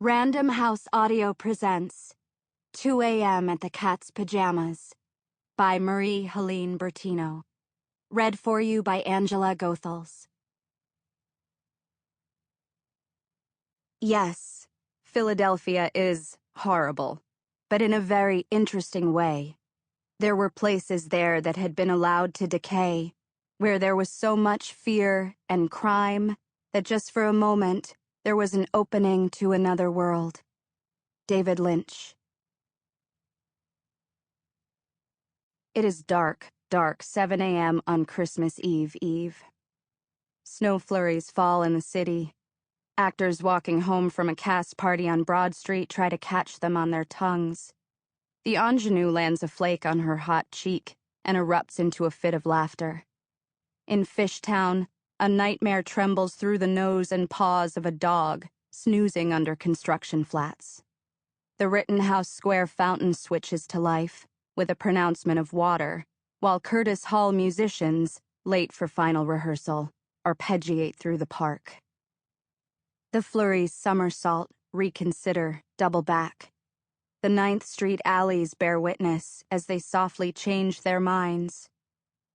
Random House Audio presents 2 a.m. at the Cat's Pajamas by Marie-Helene Bertino. Read for you by Angela Goethals. Yes, Philadelphia is horrible, but in a very interesting way. There were places there that had been allowed to decay, where there was so much fear and crime that just for a moment there was an opening to another world. David Lynch. It is dark, 7 a.m. on Christmas Eve. Snow flurries fall in the city. Actors walking home from a cast party on Broad Street try to catch them on their tongues. The ingenue lands a flake on her hot cheek and erupts into a fit of laughter. In Fishtown, a nightmare trembles through the nose and paws of a dog snoozing under construction flats. The Rittenhouse Square fountain switches to life with a pronouncement of water, while Curtis Hall musicians, late for final rehearsal, arpeggiate through the park. The flurries somersault, reconsider, double back. The 9th Street alleys bear witness as they softly change their minds.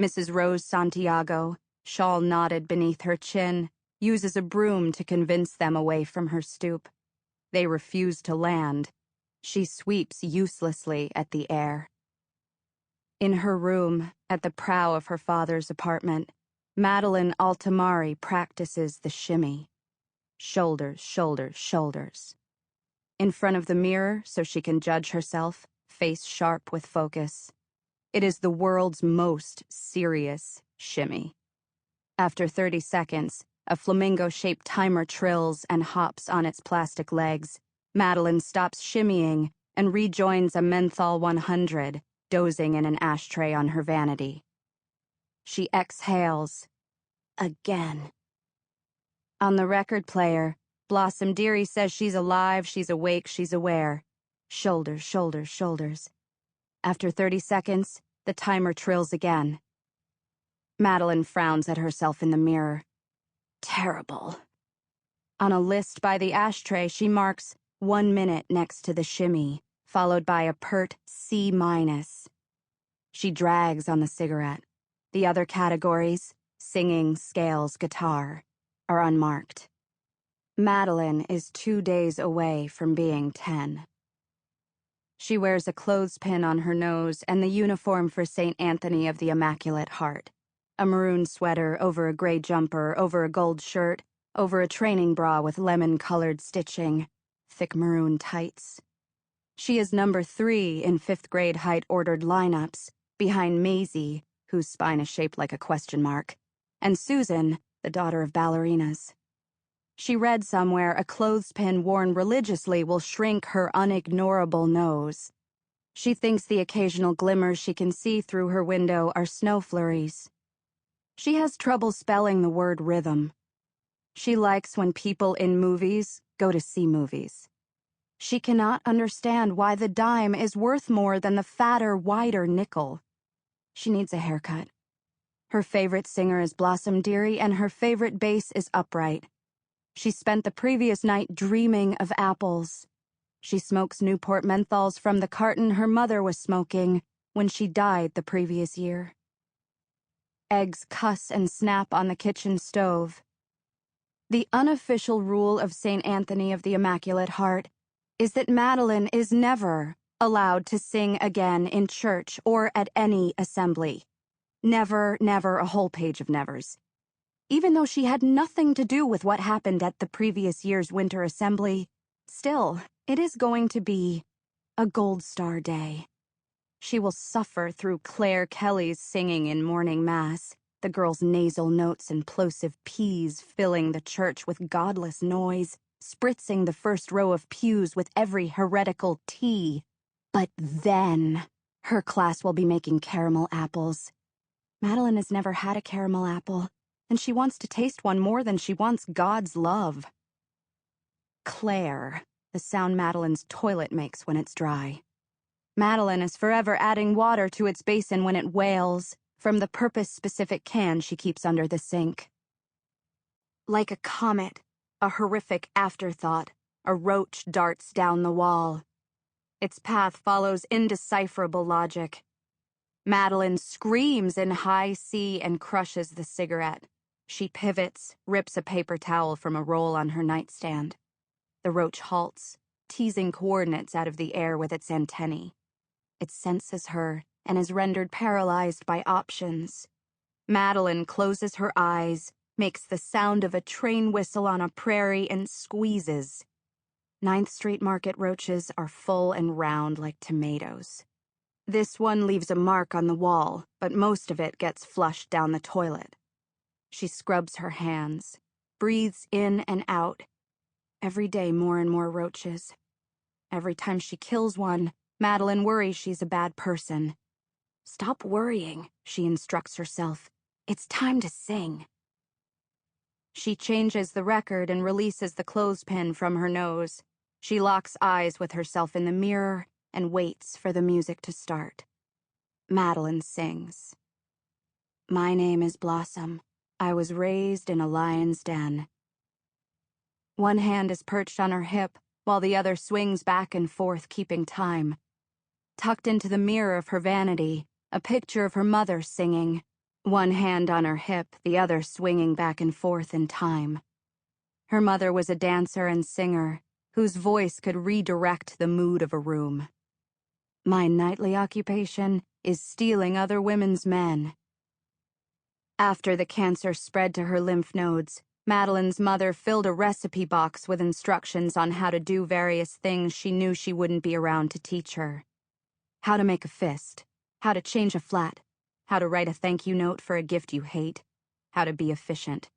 Mrs. Rose Santiago, shawl knotted beneath her chin, uses a broom to convince them away from her stoop. They refuse to land. She sweeps uselessly at the air. In her room, at the prow of her father's apartment, Madeleine Altimari practices the shimmy. Shoulders, shoulders, shoulders. In front of the mirror, so she can judge herself, face sharp with focus. It is the world's most serious shimmy. After 30 seconds, a flamingo-shaped timer trills and hops on its plastic legs. Madeleine stops shimmying and rejoins a menthol 100, dozing in an ashtray on her vanity. She exhales. Again. On the record player, Blossom Dearie says she's alive, she's awake, she's aware. Shoulders, shoulders, shoulders. After 30 seconds, the timer trills again. Madeleine frowns at herself in the mirror. Terrible. On a list by the ashtray, she marks 1 minute next to the shimmy, followed by a pert C-. She drags on the cigarette. The other categories, singing, scales, guitar, are unmarked. Madeleine is 2 days away from being 10. She wears a clothespin on her nose and the uniform for St. Anthony of the Immaculate Heart. A maroon sweater over a gray jumper, over a gold shirt, over a training bra with lemon-colored stitching, thick maroon tights. She is number 3 in 5th grade height-ordered lineups, behind Maisie, whose spine is shaped like a question mark, and Susan, the daughter of ballerinas. She read somewhere a clothespin worn religiously will shrink her unignorable nose. She thinks the occasional glimmers she can see through her window are snow flurries. She has trouble spelling the word rhythm. She likes when people in movies go to see movies. She cannot understand why the dime is worth more than the fatter, wider nickel. She needs a haircut. Her favorite singer is Blossom Dearie, and her favorite bass is Upright. She spent the previous night dreaming of apples. She smokes Newport menthols from the carton her mother was smoking when she died the previous year. Eggs cuss and snap on the kitchen stove. The unofficial rule of St. Anthony of the Immaculate Heart is that Madeleine is never allowed to sing again in church or at any assembly. Never, never, a whole page of nevers. Even though she had nothing to do with what happened at the previous year's winter assembly, still, it is going to be a Gold Star day. She will suffer through Claire Kelly's singing in morning mass, the girl's nasal notes and plosive P's filling the church with godless noise, spritzing the first row of pews with every heretical T. But then, her class will be making caramel apples. Madeleine has never had a caramel apple, and she wants to taste one more than she wants God's love. Claire, the sound Madeleine's toilet makes when it's dry. Madeleine is forever adding water to its basin when it wails, from the purpose-specific can she keeps under the sink. Like a comet, a horrific afterthought, A roach darts down the wall. Its path follows indecipherable logic. Madeleine screams in high C and crushes the cigarette. She pivots, rips a paper towel from a roll on her nightstand. The roach halts, teasing coordinates out of the air with its antennae. It senses her and is rendered paralyzed by options. Madeleine closes her eyes, makes the sound of a train whistle on a prairie, and squeezes. 9th Street Market roaches are full and round like tomatoes. This one leaves a mark on the wall, but most of it gets flushed down the toilet. She scrubs her hands, breathes in and out. Every day more and more roaches. Every time she kills one, Madeleine worries she's a bad person. Stop worrying, she instructs herself. It's time to sing. She changes the record and releases the clothespin from her nose. She locks eyes with herself in the mirror and waits for the music to start. Madeleine sings. My name is Blossom. I was raised in a lion's den. One hand is perched on her hip, while the other swings back and forth, keeping time. Tucked into the mirror of her vanity, a picture of her mother singing. One hand on her hip, the other swinging back and forth in time. Her mother was a dancer and singer, whose voice could redirect the mood of a room. My nightly occupation is stealing other women's men. After the cancer spread to her lymph nodes, Madeleine's mother filled a recipe box with instructions on how to do various things she knew she wouldn't be around to teach her. How to make a fist, how to change a flat, how to write a thank you note for a gift you hate, how to be efficient.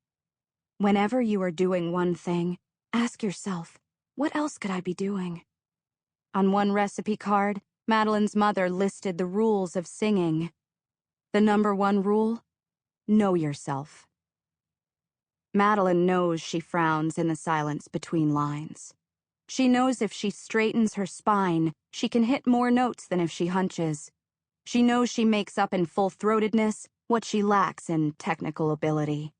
Whenever you are doing one thing, ask yourself, what else could I be doing? On one recipe card, Madeleine's mother listed the rules of singing. The #1 rule: know yourself. Madeleine knows she frowns in the silence between lines. She knows if she straightens her spine, she can hit more notes than if she hunches. She knows she makes up in full-throatedness what she lacks in technical ability.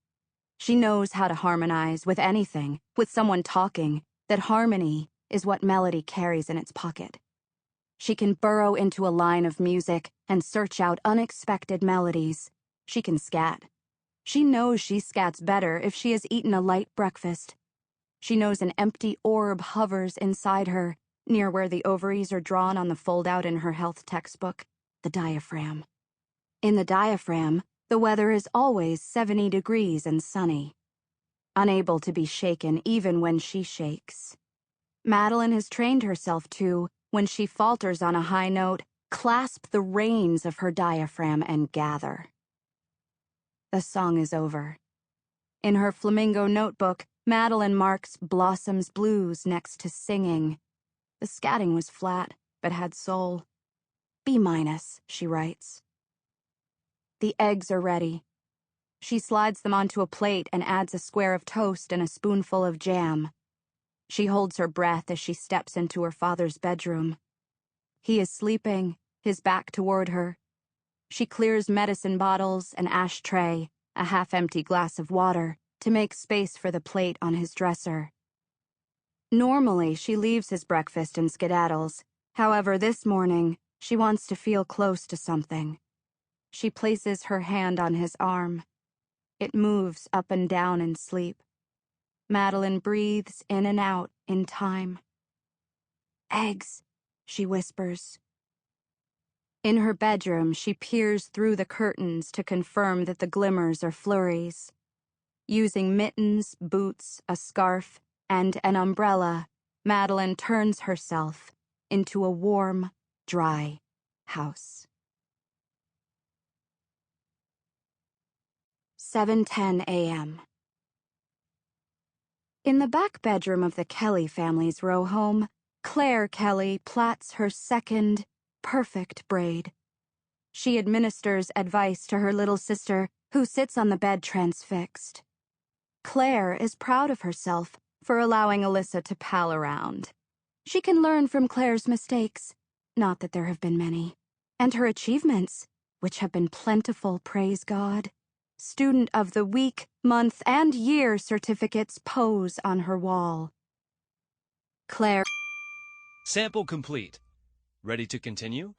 She knows how to harmonize with anything, with someone talking, that harmony is what melody carries in its pocket. She can burrow into a line of music and search out unexpected melodies. She can scat. She knows she scats better if she has eaten a light breakfast. She knows an empty orb hovers inside her, near where the ovaries are drawn on the fold-out in her health textbook, the diaphragm. In the diaphragm, the weather is always 70 degrees and sunny. Unable to be shaken even when she shakes. Madeleine has trained herself to, when she falters on a high note, clasp the reins of her diaphragm and gather. The song is over. In her flamingo notebook, Madeleine marks Blossom's Blues next to singing. The scatting was flat, but had soul. B-, she writes. The eggs are ready. She slides them onto a plate and adds a square of toast and a spoonful of jam. She holds her breath as she steps into her father's bedroom. He is sleeping, his back toward her. She clears medicine bottles, an ashtray, a half-empty glass of water, to make space for the plate on his dresser. Normally, she leaves his breakfast and skedaddles. However, this morning, she wants to feel close to something. She places her hand on his arm. It moves up and down in sleep. Madeleine breathes in and out in time. Eggs, she whispers. In her bedroom, she peers through the curtains to confirm that the glimmers are flurries. Using mittens, boots, a scarf, and an umbrella, Madeleine turns herself into a warm, dry house. 7:10 a.m. In the back bedroom of the Kelly family's row home, Claire Kelly plats her second, perfect braid. She administers advice to her little sister, who sits on the bed transfixed. Claire is proud of herself for allowing Alyssa to pal around. She can learn from Claire's mistakes, not that there have been many, and her achievements, which have been plentiful, praise God. Student of the Week, Month, and Year certificates pose on her wall. Claire. Sample complete. Ready to continue?